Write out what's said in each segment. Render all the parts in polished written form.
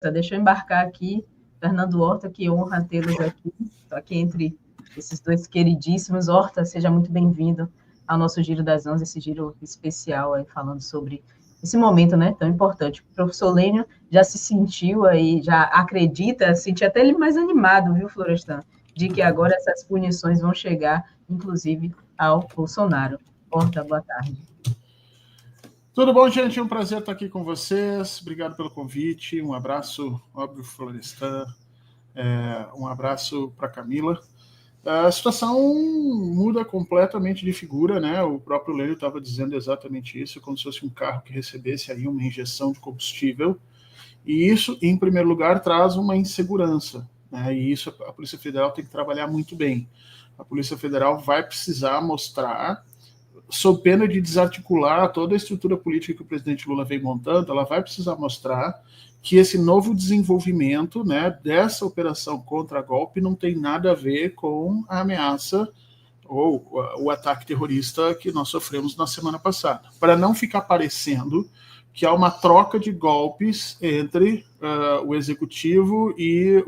Deixa eu embarcar aqui. Fernando Horta, que honra tê-los aqui. Estou aqui entre esses dois queridíssimos. Horta, seja muito bem-vindo ao nosso Giro das 11, esse giro especial aí, falando sobre esse momento, né, tão importante. O professor Lênio já se sentiu aí, já acredita, senti até ele mais animado, viu, Florestan, de que agora essas punições vão chegar, inclusive, ao Bolsonaro. Horta, boa tarde. Tudo bom, gente? É um prazer estar aqui com vocês. Obrigado pelo convite. Um abraço, óbvio, Florestan. Um abraço para Camila. A situação muda completamente de figura, né? O próprio Lênio estava dizendo exatamente isso, como se fosse um carro que recebesse aí uma injeção de combustível. E isso, em primeiro lugar, traz uma insegurança, né? E isso a Polícia Federal tem que trabalhar muito bem. A Polícia Federal vai precisar mostrar, sob pena de desarticular toda a estrutura política que o presidente Lula vem montando, ela vai precisar mostrar que esse novo desenvolvimento, né, dessa operação contra golpe não tem nada a ver com a ameaça ou o ataque terrorista que nós sofremos na semana passada, para não ficar parecendo que há uma troca de golpes entre o Executivo e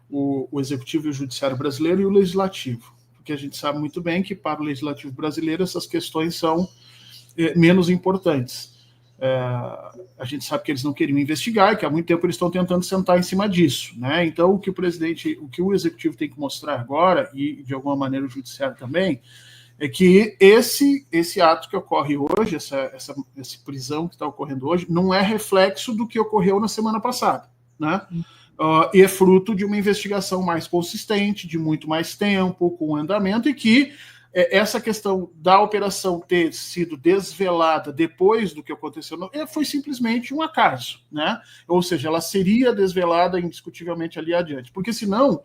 o Executivo e o Judiciário brasileiro e o Legislativo. Porque a gente sabe muito bem que para o Legislativo brasileiro essas questões são menos importantes. A gente sabe que eles não queriam investigar e que há muito tempo eles estão tentando sentar em cima disso, né? Então, o que o Executivo tem que mostrar agora, e de alguma maneira o Judiciário também, é que esse ato que ocorre hoje, essa prisão que está ocorrendo hoje, não é reflexo do que ocorreu na semana passada, né? E é fruto de uma investigação mais consistente, de muito mais tempo, com andamento, e que essa questão da operação ter sido desvelada depois do que aconteceu foi simplesmente um acaso, né? Ou seja, ela seria desvelada indiscutivelmente ali adiante, porque senão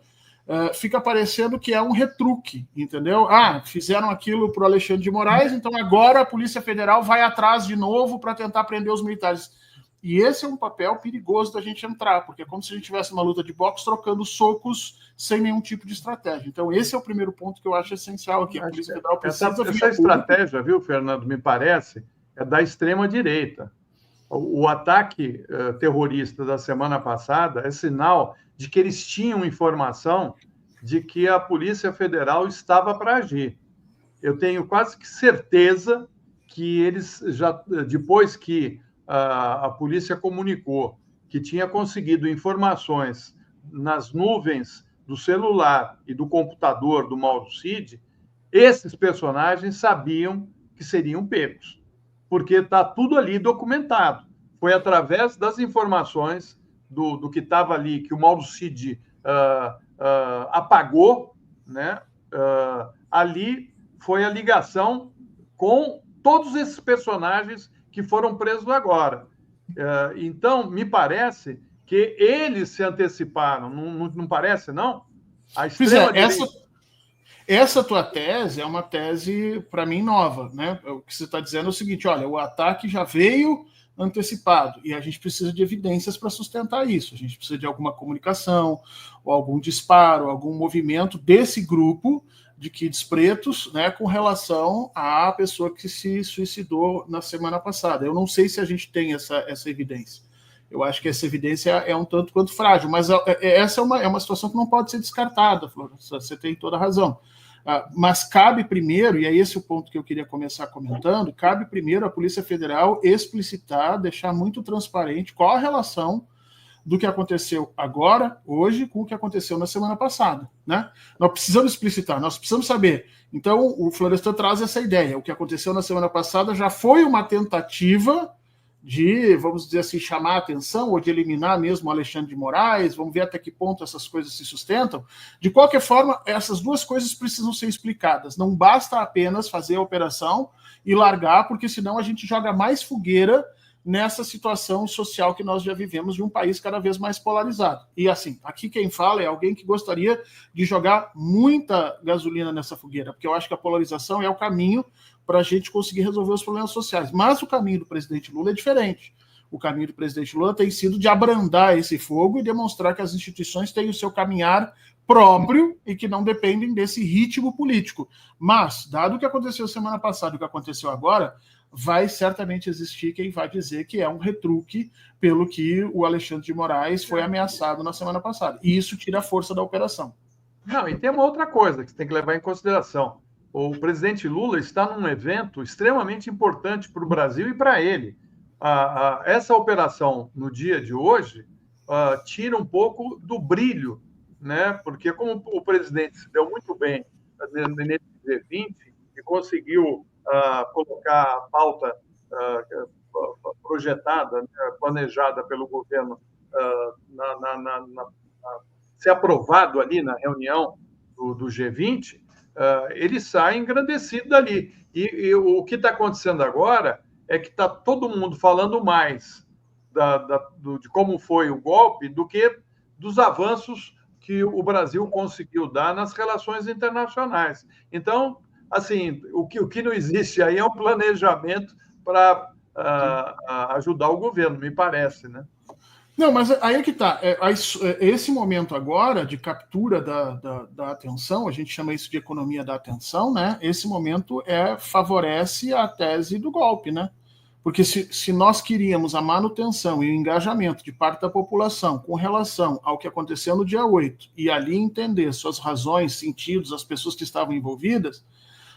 fica parecendo que é um retruque, entendeu? Fizeram aquilo para o Alexandre de Moraes, então agora a Polícia Federal vai atrás de novo para tentar prender os militares. E esse é um papel perigoso da gente entrar, porque é como se a gente tivesse uma luta de boxe trocando socos sem nenhum tipo de estratégia. Então, esse é o primeiro ponto que eu acho essencial aqui. A Polícia Federal precisa... Essa estratégia, viu, Fernando, me parece, é da extrema-direita. O ataque terrorista da semana passada é sinal de que eles tinham informação de que a Polícia Federal estava para agir. Eu tenho quase que certeza que eles já, depois que a polícia comunicou que tinha conseguido informações nas nuvens do celular e do computador do Mauro Cid, esses personagens sabiam que seriam pegos, porque está tudo ali documentado. Foi através das informações do que estava ali, que o Mauro Cid apagou, né? Ali foi a ligação com todos esses personagens que foram presos agora. Então, me parece que eles se anteciparam, não parece, não? A essa tua tese é uma tese, para mim, nova, né? O que você está dizendo é o seguinte, olha, o ataque já veio antecipado e a gente precisa de evidências para sustentar isso. A gente precisa de alguma comunicação, ou algum disparo, algum movimento desse grupo de kids pretos, né, com relação à pessoa que se suicidou na semana passada. Eu não sei se a gente tem essa evidência. Eu acho que essa evidência é um tanto quanto frágil, mas essa é uma situação que não pode ser descartada, Flor. Você tem toda a razão. Mas cabe primeiro, e é esse o ponto que eu queria começar comentando, cabe primeiro a Polícia Federal explicitar, deixar muito transparente qual a relação do que aconteceu agora, hoje, com o que aconteceu na semana passada, né? Nós precisamos explicitar, nós precisamos saber. Então, o Florestan traz essa ideia. O que aconteceu na semana passada já foi uma tentativa de, vamos dizer assim, chamar a atenção ou de eliminar mesmo o Alexandre de Moraes. Vamos ver até que ponto essas coisas se sustentam. De qualquer forma, essas duas coisas precisam ser explicadas. Não basta apenas fazer a operação e largar, porque senão a gente joga mais fogueira nessa situação social que nós já vivemos de um país cada vez mais polarizado. E assim, aqui quem fala é alguém que gostaria de jogar muita gasolina nessa fogueira, porque eu acho que a polarização é o caminho para a gente conseguir resolver os problemas sociais. Mas o caminho do presidente Lula é diferente. O caminho do presidente Lula tem sido de abrandar esse fogo e demonstrar que as instituições têm o seu caminhar próprio e que não dependem desse ritmo político. Mas, dado o que aconteceu semana passada e o que aconteceu agora, vai certamente existir quem vai dizer que é um retruque pelo que o Alexandre de Moraes foi ameaçado na semana passada. E isso tira a força da operação. Não, e tem uma outra coisa que você tem que levar em consideração. O presidente Lula está num evento extremamente importante para o Brasil e para ele. Essa operação, no dia de hoje, tira um pouco do brilho, né? Porque como o presidente se deu muito bem nesse G20 e conseguiu colocar a pauta projetada, né, planejada pelo governo ser aprovado ali na reunião do G20, ele sai engrandecido dali. E o que está acontecendo agora é que está todo mundo falando mais de como foi o golpe do que dos avanços que o Brasil conseguiu dar nas relações internacionais. Então, assim, o que não existe aí é um planejamento para ajudar o governo, me parece, né? Não, mas aí é que está. Esse momento agora de captura da atenção, a gente chama isso de economia da atenção, né? Esse momento favorece a tese do golpe, né? Porque se nós queríamos a manutenção e o engajamento de parte da população com relação ao que aconteceu no dia 8 e ali entender suas razões, sentidos, as pessoas que estavam envolvidas,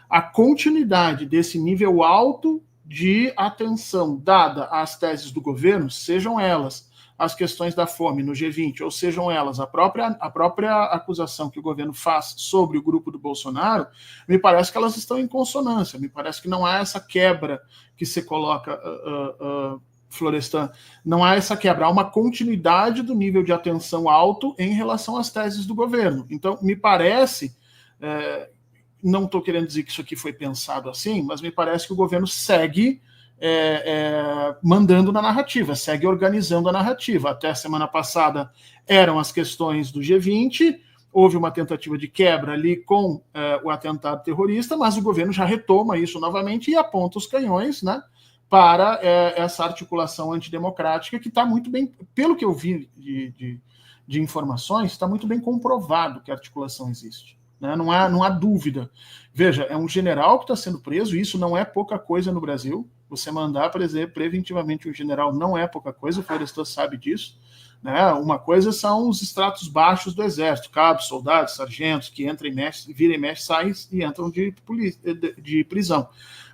a continuidade desse nível alto de atenção dada às teses do governo, sejam elas as questões da fome no G20, ou sejam elas a própria acusação que o governo faz sobre o grupo do Bolsonaro, me parece que elas estão em consonância, me parece que não há essa quebra que você coloca, Florestan, não há essa quebra, há uma continuidade do nível de atenção alto em relação às teses do governo. Então, me parece, não estou querendo dizer que isso aqui foi pensado assim, mas me parece que o governo segue mandando na narrativa, segue organizando a narrativa. Até a semana passada eram as questões do G20, houve uma tentativa de quebra ali com o atentado terrorista, mas o governo já retoma isso novamente e aponta os canhões, né, para essa articulação antidemocrática que está muito bem, pelo que eu vi de informações, está muito bem comprovado que a articulação existe. Né? Não há dúvida. Veja, é um general que está sendo preso, e isso não é pouca coisa no Brasil. Você mandar preventivamente um general não é pouca coisa, o Florestan sabe disso. Né? Uma coisa são os estratos baixos do exército, cabos, soldados, sargentos, que entram e mexem, viram e mexem, saem e entram de prisão.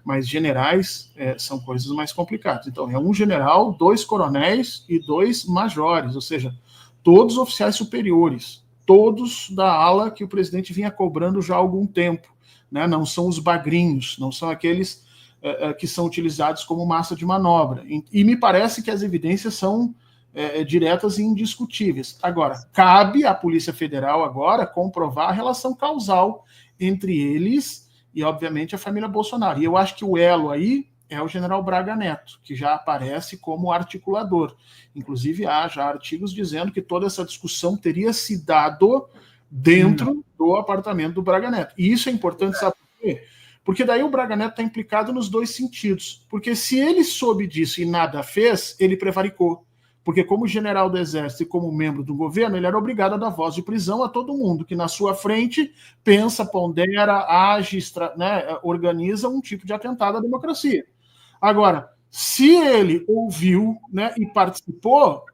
Mas generais são coisas mais complicadas. Então, é um general, 2 coronéis e 2 majores, ou seja, todos oficiais superiores, todos da ala que o presidente vinha cobrando já há algum tempo. Né? Não são os bagrinhos, não são aqueles que são utilizados como massa de manobra. E me parece que as evidências são diretas e indiscutíveis. Agora, cabe à Polícia Federal agora comprovar a relação causal entre eles e, obviamente, a família Bolsonaro. E eu acho que o elo aí é o general Braga Neto, que já aparece como articulador. Inclusive, há já artigos dizendo que toda essa discussão teria se dado dentro do apartamento do Braga Neto. E isso é importante, sabe por quê? Porque daí o Braga Neto está implicado nos 2 sentidos. Porque se ele soube disso e nada fez, ele prevaricou. Porque como general do Exército e como membro do governo, ele era obrigado a dar voz de prisão a todo mundo que na sua frente pensa, pondera, age, né, organiza um tipo de atentado à democracia. Agora, se ele ouviu, né, e participou,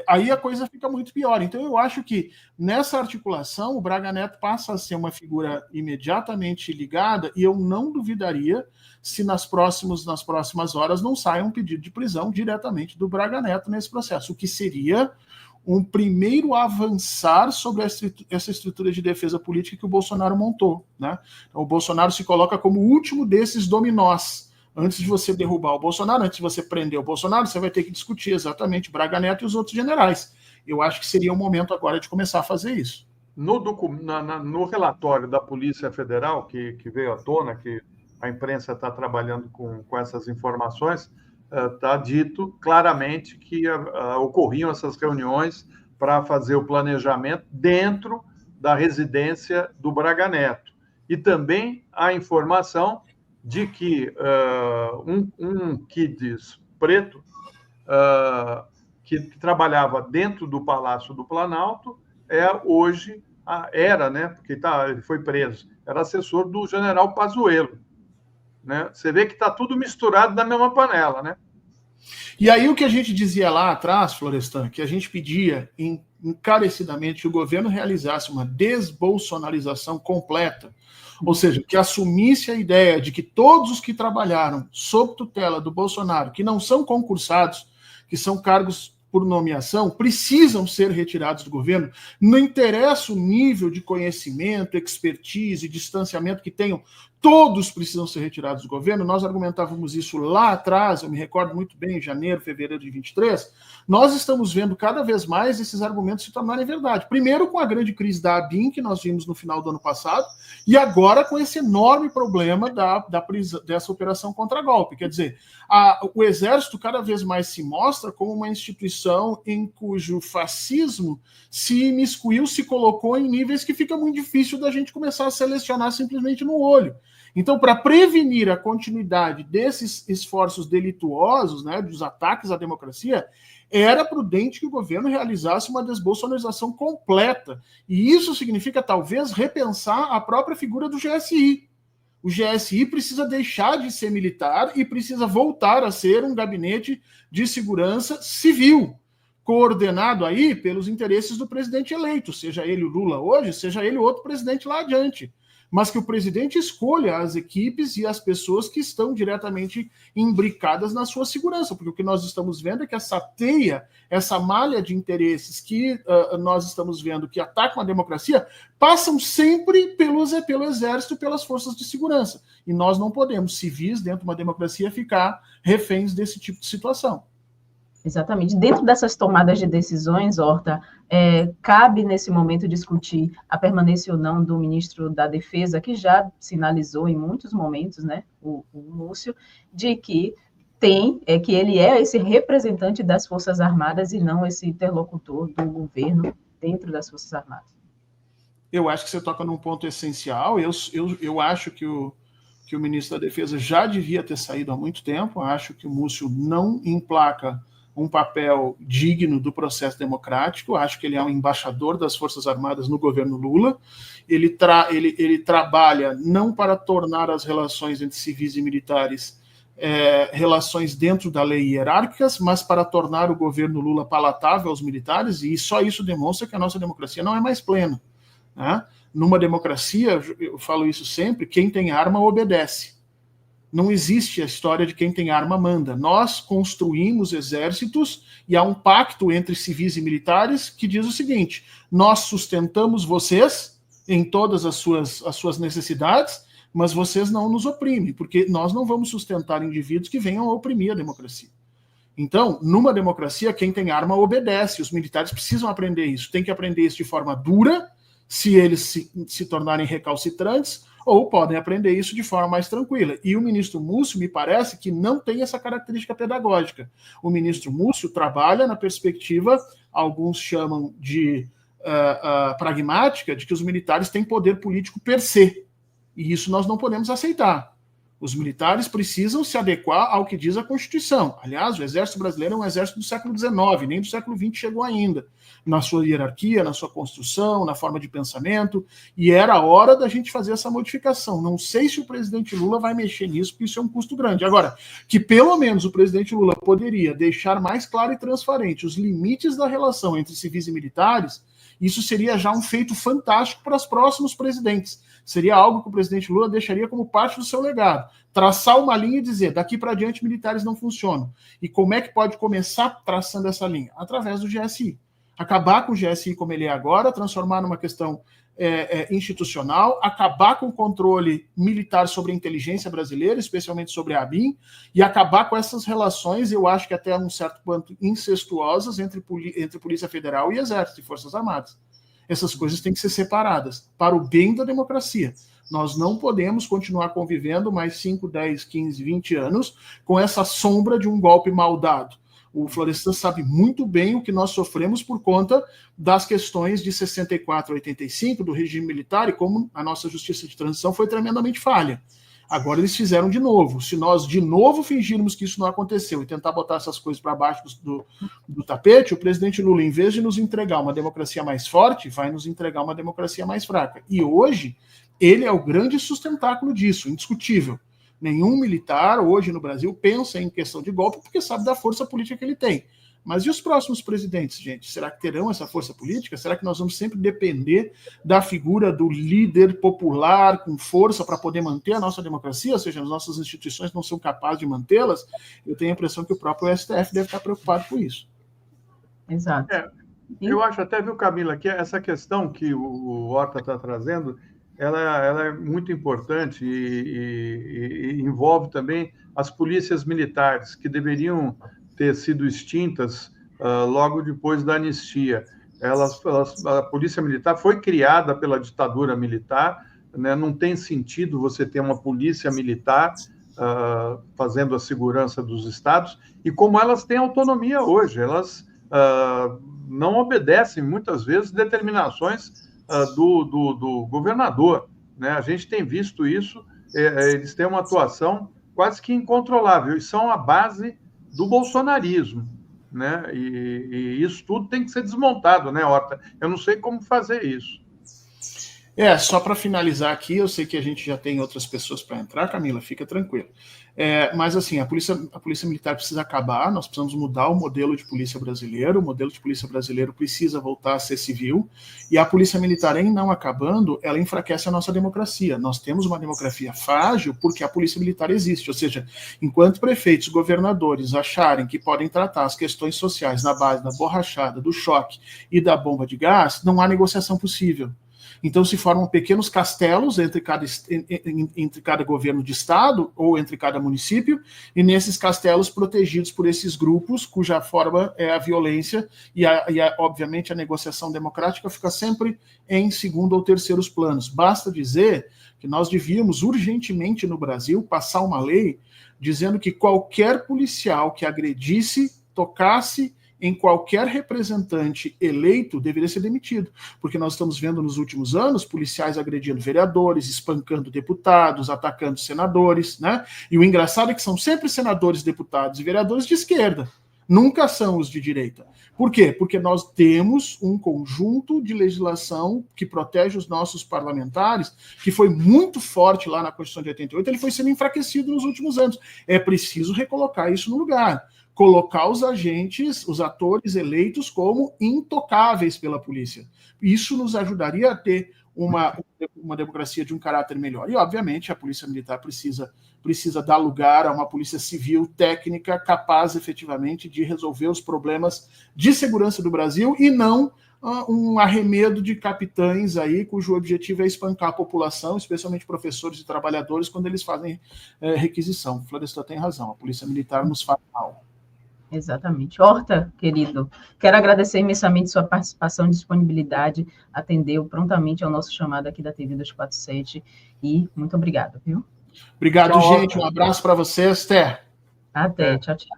aí a coisa fica muito pior. Então, eu acho que nessa articulação, o Braga Neto passa a ser uma figura imediatamente ligada, e eu não duvidaria se nas próximas horas não saia um pedido de prisão diretamente do Braga Neto nesse processo, o que seria um primeiro avançar sobre essa estrutura de defesa política que o Bolsonaro montou. Né? Então, o Bolsonaro se coloca como o último desses dominós. Antes de você derrubar o Bolsonaro, antes de você prender o Bolsonaro, você vai ter que discutir exatamente Braga Neto e os outros generais. Eu acho que seria o momento agora de começar a fazer isso. No relatório da Polícia Federal, que veio à tona, que a imprensa está trabalhando com essas informações, está dito claramente que ocorriam essas reuniões para fazer o planejamento dentro da residência do Braga Neto. E também a informação de que um Kids preto que trabalhava dentro do Palácio do Planalto era, né, porque ele foi preso, era assessor do general Pazuello. né? Você vê que está tudo misturado na mesma panela, né? E aí o que a gente dizia lá atrás, Florestan, que a gente pedia encarecidamente que o governo realizasse uma desbolsonarização completa, ou seja, que assumisse a ideia de que todos os que trabalharam sob tutela do Bolsonaro, que não são concursados, que são cargos por nomeação, precisam ser retirados do governo. Não interessa o nível de conhecimento, expertise, distanciamento que tenham, todos precisam ser retirados do governo. Nós argumentávamos isso lá atrás, eu me recordo muito bem, em janeiro, fevereiro de 23. Nós estamos vendo cada vez mais esses argumentos se tornarem verdade. Primeiro com a grande crise da ABIN, que nós vimos no final do ano passado, e agora com esse enorme problema dessa operação contra-golpe. Quer dizer, o Exército cada vez mais se mostra como uma instituição em cujo fascismo se imiscuiu, se colocou em níveis que fica muito difícil da gente começar a selecionar simplesmente no olho. Então, para prevenir a continuidade desses esforços delituosos, né, dos ataques à democracia, era prudente que o governo realizasse uma desbolsonarização completa. E isso significa, talvez, repensar a própria figura do GSI. O GSI precisa deixar de ser militar e precisa voltar a ser um gabinete de segurança civil, coordenado aí pelos interesses do presidente eleito, seja ele o Lula hoje, seja ele outro presidente lá adiante. Mas que o presidente escolha as equipes e as pessoas que estão diretamente imbricadas na sua segurança, porque o que nós estamos vendo é que essa teia, essa malha de interesses que nós estamos vendo que atacam a democracia, passam sempre pelo Exército e pelas forças de segurança. E nós não podemos, civis, dentro de uma democracia, ficar reféns desse tipo de situação. Exatamente. Dentro dessas tomadas de decisões, Horta, cabe nesse momento discutir a permanência ou não do ministro da Defesa, que já sinalizou em muitos momentos, né, o Múcio, de que que ele é esse representante das Forças Armadas e não esse interlocutor do governo dentro das Forças Armadas. Eu acho que você toca num ponto essencial. Eu acho que o ministro da Defesa já devia ter saído há muito tempo. Acho que o Múcio não emplaca um papel digno do processo democrático. Acho que ele é um embaixador das Forças Armadas no governo Lula. Ele trabalha não para tornar as relações entre civis e militares relações dentro da lei hierárquicas, mas para tornar o governo Lula palatável aos militares, e só isso demonstra que a nossa democracia não é mais plena, né? Numa democracia, eu falo isso sempre, quem tem arma obedece. Não existe a história de quem tem arma manda. Nós construímos exércitos e há um pacto entre civis e militares que diz o seguinte: nós sustentamos vocês em todas as suas necessidades, mas vocês não nos oprimem, porque nós não vamos sustentar indivíduos que venham a oprimir a democracia. Então, numa democracia, quem tem arma obedece. Os militares precisam aprender isso. Tem que aprender isso de forma dura, se eles se tornarem recalcitrantes, ou podem aprender isso de forma mais tranquila. E o ministro Múcio, me parece que não tem essa característica pedagógica. O ministro Múcio trabalha na perspectiva, alguns chamam de pragmática, de que os militares têm poder político per se. E isso nós não podemos aceitar. Os militares precisam se adequar ao que diz a Constituição. Aliás, o Exército Brasileiro é um exército do século XIX, nem do século XX chegou ainda, na sua hierarquia, na sua construção, na forma de pensamento, e era a hora da gente fazer essa modificação. Não sei se o presidente Lula vai mexer nisso, porque isso é um custo grande. Agora, que pelo menos o presidente Lula poderia deixar mais claro e transparente os limites da relação entre civis e militares, isso seria já um feito fantástico para os próximos presidentes. Seria algo que o presidente Lula deixaria como parte do seu legado. Traçar uma linha e dizer, daqui para diante militares não funcionam. E como é que pode começar traçando essa linha? Através do GSI. Acabar com o GSI como ele é agora, transformar numa questão institucional, acabar com o controle militar sobre a inteligência brasileira, especialmente sobre a ABIN, e acabar com essas relações, eu acho que até um certo ponto incestuosas entre Polícia Federal e Exército e Forças Armadas. Essas coisas têm que ser separadas, para o bem da democracia. Nós não podemos continuar convivendo mais 5, 10, 15, 20 anos com essa sombra de um golpe mal dado. O Florestan sabe muito bem o que nós sofremos por conta das questões de 64 a 85, do regime militar, e como a nossa justiça de transição foi tremendamente falha. Agora eles fizeram de novo. Se nós de novo fingirmos que isso não aconteceu e tentar botar essas coisas para baixo do tapete, o presidente Lula, em vez de nos entregar uma democracia mais forte, vai nos entregar uma democracia mais fraca. E hoje, ele é o grande sustentáculo disso, indiscutível. Nenhum militar hoje no Brasil pensa em questão de golpe porque sabe da força política que ele tem. Mas e os próximos presidentes, gente? Será que terão essa força política? Será que nós vamos sempre depender da figura do líder popular com força para poder manter a nossa democracia? Ou seja, as nossas instituições não são capazes de mantê-las? Eu tenho a impressão que o próprio STF deve estar preocupado com isso. Exato. Eu acho até, viu, Camila, que essa questão que o Horta está trazendo, ela é muito importante e envolve também as polícias militares, que deveriam ter sido extintas logo depois da anistia. A polícia militar foi criada pela ditadura militar, né? Não tem sentido você ter uma polícia militar fazendo a segurança dos estados, e como elas têm autonomia hoje, elas não obedecem, muitas vezes, determinações do governador, né? A gente tem visto isso, eles têm uma atuação quase que incontrolável, e são a base do bolsonarismo, né? E isso tudo tem que ser desmontado, né, Horta? Eu não sei como fazer isso. Só para finalizar aqui, eu sei que a gente já tem outras pessoas para entrar, Camila, fica tranquilo. Mas, assim, a polícia militar precisa acabar, nós precisamos mudar o modelo de polícia brasileiro, o modelo de polícia brasileiro precisa voltar a ser civil, e a polícia militar, em não acabando, ela enfraquece a nossa democracia. Nós temos uma democracia frágil porque a polícia militar existe, ou seja, enquanto prefeitos, governadores acharem que podem tratar as questões sociais na base da borrachada, do choque e da bomba de gás, não há negociação possível. Então se formam pequenos castelos entre cada governo de estado ou entre cada município, e nesses castelos protegidos por esses grupos, cuja forma é a violência, obviamente a negociação democrática fica sempre em segundo ou terceiros planos. Basta dizer que nós devíamos urgentemente no Brasil passar uma lei dizendo que qualquer policial que agredisse, tocasse em qualquer representante eleito deveria ser demitido, porque nós estamos vendo nos últimos anos policiais agredindo vereadores, espancando deputados, atacando senadores, né? E o engraçado é que são sempre senadores, deputados e vereadores de esquerda, nunca são os de direita. Por quê? Porque nós temos um conjunto de legislação que protege os nossos parlamentares, que foi muito forte lá na Constituição de 88, ele foi sendo enfraquecido nos últimos anos. É preciso recolocar isso no lugar. Colocar os agentes, os atores eleitos como intocáveis pela polícia. Isso nos ajudaria a ter uma democracia de um caráter melhor. E, obviamente, a polícia militar precisa dar lugar a uma polícia civil técnica capaz, efetivamente, de resolver os problemas de segurança do Brasil e não um arremedo de capitães aí, cujo objetivo é espancar a população, especialmente professores e trabalhadores, quando eles fazem requisição. O Florestan tem razão, a polícia militar nos faz mal. Exatamente. Horta, querido, quero agradecer imensamente sua participação e disponibilidade, atendeu prontamente ao nosso chamado aqui da TV 247, e muito obrigada, viu? Obrigado, gente. Um abraço para vocês. Até. Até. Tchau, tchau.